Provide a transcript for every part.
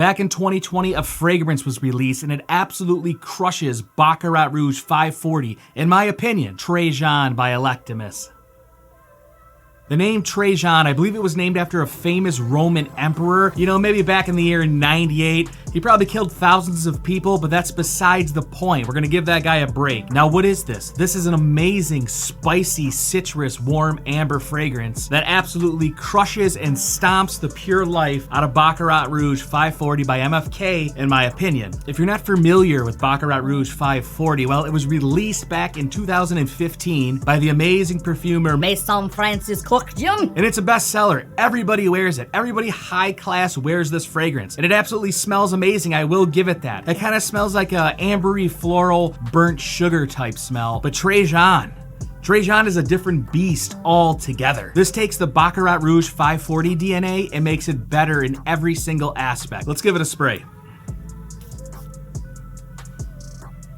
Back in 2020, a fragrance was released and it absolutely crushes Baccarat Rouge 540, in my opinion, Trajan by Electimuss. The name Trajan, I believe it was named after a famous Roman emperor. You know, maybe back in the year 98. He probably killed thousands of people, but that's besides the point. We're gonna give that guy a break. Now, what is this? This is an amazing, spicy, citrus, warm amber fragrance that absolutely crushes and stomps the pure life out of Baccarat Rouge 540 by MFK, in my opinion. If you're not familiar with Baccarat Rouge 540, well, it was released back in 2015 by the amazing perfumer Maison Francis Cook. And it's a bestseller. Everybody wears it. Everybody high class wears this fragrance. And it absolutely smells amazing. I will give it that. It kind of smells like a ambery, floral, burnt sugar type smell. But Trajan is a different beast altogether. This takes the Baccarat Rouge 540 DNA and makes it better in every single aspect. Let's give it a spray.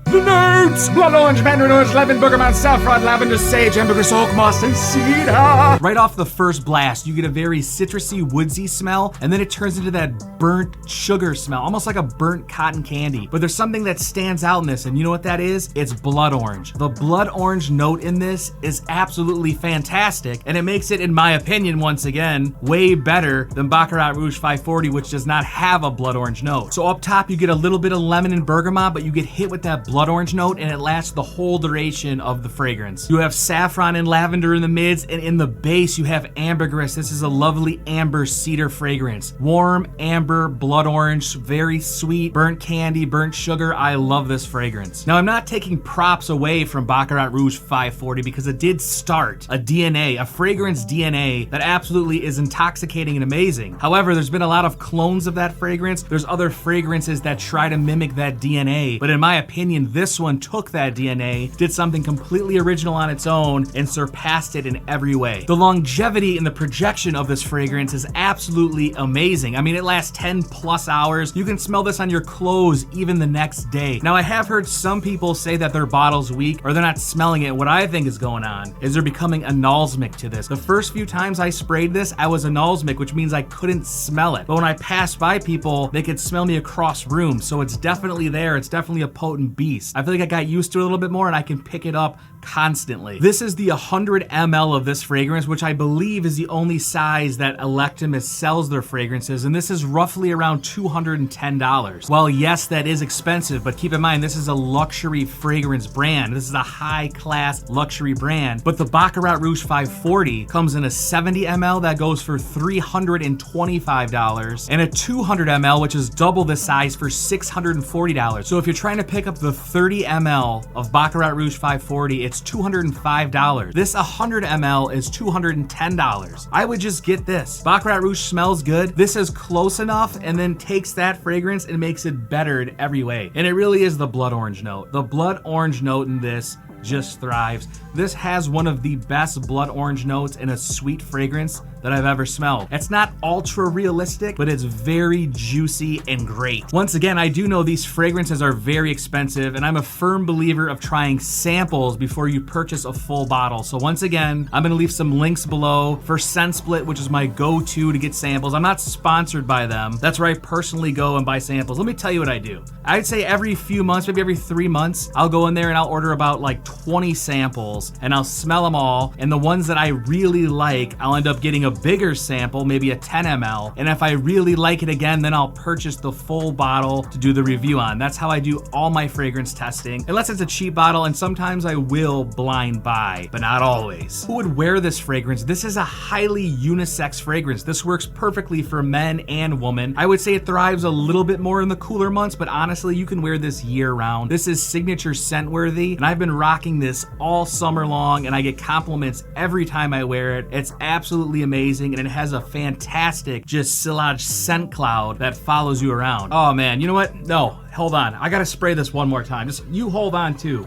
The notes! Blood orange, mandarin orange, lemon, bergamot, saffron, lavender, sage, ambergris, oak, moss, and cedar. Right off the first blast, you get a very citrusy, woodsy smell, and then it turns into that burnt sugar smell, almost like a burnt cotton candy. But there's something that stands out in this, and you know what that is? It's blood orange. The blood orange note in this is absolutely fantastic, and it makes it, in my opinion, once again, way better than Baccarat Rouge 540, which does not have a blood orange note. So up top, you get a little bit of lemon and bergamot, but you get hit with that blood orange note, and it lasts the whole duration of the fragrance. You have saffron and lavender in the mids, and in the base you have ambergris. This is a lovely amber cedar fragrance. Warm, amber, blood orange, very sweet, burnt candy, burnt sugar. I love this fragrance. Now, I'm not taking props away from Baccarat Rouge 540 because it did start a DNA, a fragrance DNA that absolutely is intoxicating and amazing. However, there's been a lot of clones of that fragrance. There's other fragrances that try to mimic that DNA, but in my opinion, this one took that DNA, did something completely original on its own, and surpassed it in every way. The longevity and the projection of this fragrance is absolutely amazing. I mean, it lasts 10 plus hours. You can smell this on your clothes even the next day. Now, I have heard some people say that their bottle's weak or they're not smelling it. What I think is going on is they're becoming anosmic to this. The first few times I sprayed this, I was anosmic, which means I couldn't smell it. But when I passed by people, they could smell me across rooms. So it's definitely there. It's definitely a potent beast. I feel like I got used to it a little bit more and I can pick it up constantly. This is the 100 ml of this fragrance, which I believe is the only size that Electimuss sells their fragrances, and this is roughly around $210. Well, yes, that is expensive, but keep in mind, this is a luxury fragrance brand. This is a high-class luxury brand, but the Baccarat Rouge 540 comes in a 70 ml that goes for $325, and a 200 ml, which is double the size, for $640. So if you're trying to pick up the 30 ml of Baccarat Rouge 540, it's $205. This 100 ml is $210. I would just get this. Baccarat Rouge smells good. This is close enough and then takes that fragrance and makes it better in every way. And it really is the blood orange note. The blood orange note in this just thrives. This has one of the best blood orange notes in a sweet fragrance that I've ever smelled. It's not ultra realistic, but it's very juicy and great. Once again, I do know these fragrances are very expensive, and I'm a firm believer of trying samples before you purchase a full bottle. So once again, I'm gonna leave some links below for ScentSplit, which is my go-to to get samples. I'm not sponsored by them. That's where I personally go and buy samples. Let me tell you what I do. I'd say every few months, maybe every 3 months, I'll go in there and I'll order about like 20 samples and I'll smell them all. And the ones that I really like, I'll end up getting a bigger sample, maybe a 10 ml. And if I really like it again, then I'll purchase the full bottle to do the review on. That's how I do all my fragrance testing. Unless it's a cheap bottle, and sometimes I will blind buy, but not always. Who would wear this fragrance? This is a highly unisex fragrance. This works perfectly for men and women. I would say it thrives a little bit more in the cooler months, but honestly, you can wear this year round. This is signature scent worthy, and I've been rocking this all summer long, and I get compliments every time I wear it. It's absolutely amazing, and it has a fantastic just sillage scent cloud that follows you around. Oh man, you know what? No, hold on. I gotta spray this one more time. Just you hold on too.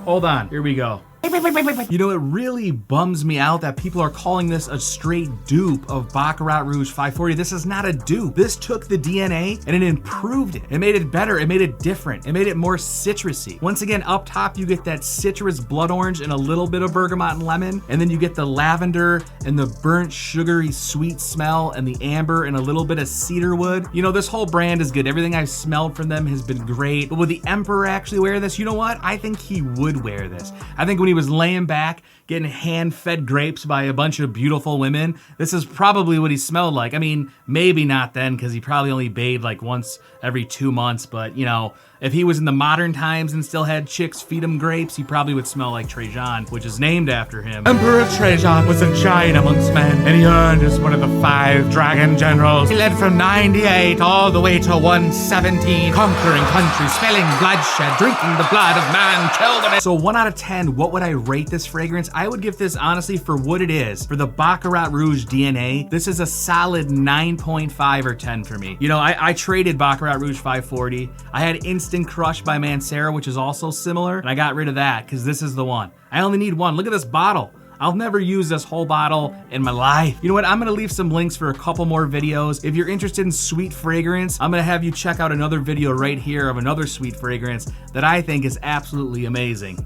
Hold on, here we go. You know, it really bums me out that people are calling this a straight dupe of Baccarat Rouge 540. This is not a dupe. This took the DNA and it improved it. It made it better. It made it different. It made it more citrusy. Once again, up top, you get that citrus blood orange and a little bit of bergamot and lemon. And then you get the lavender and the burnt, sugary, sweet smell and the amber and a little bit of cedar wood. You know, this whole brand is good. Everything I've smelled from them has been great. But would the Emperor actually wear this? You know what? I think he would wear this. I think when he was laying back, getting hand-fed grapes by a bunch of beautiful women, this is probably what he smelled like. I mean, maybe not then, because he probably only bathed like once every 2 months, but you know, if he was in the modern times and still had chicks feed him grapes, he probably would smell like Trajan, which is named after him. Emperor Trajan was a giant amongst men, and he earned as one of the 5 dragon generals. He led from 98 all the way to 117, conquering countries, spilling bloodshed, drinking the blood of man, killed them. So 1 out of 10, what would I rate this fragrance? I would give this, honestly, for what it is, for the Baccarat Rouge DNA, this is a solid 9.5 or 10 for me. You know, I traded Baccarat Rouge 540. I had Instant Crush by Mancera, which is also similar, and I got rid of that because this is the one. I only need one. Look at this bottle. I'll never use this whole bottle in my life. You know what? I'm gonna leave some links for a couple more videos. If you're interested in sweet fragrance, I'm gonna have you check out another video right here of another sweet fragrance that I think is absolutely amazing.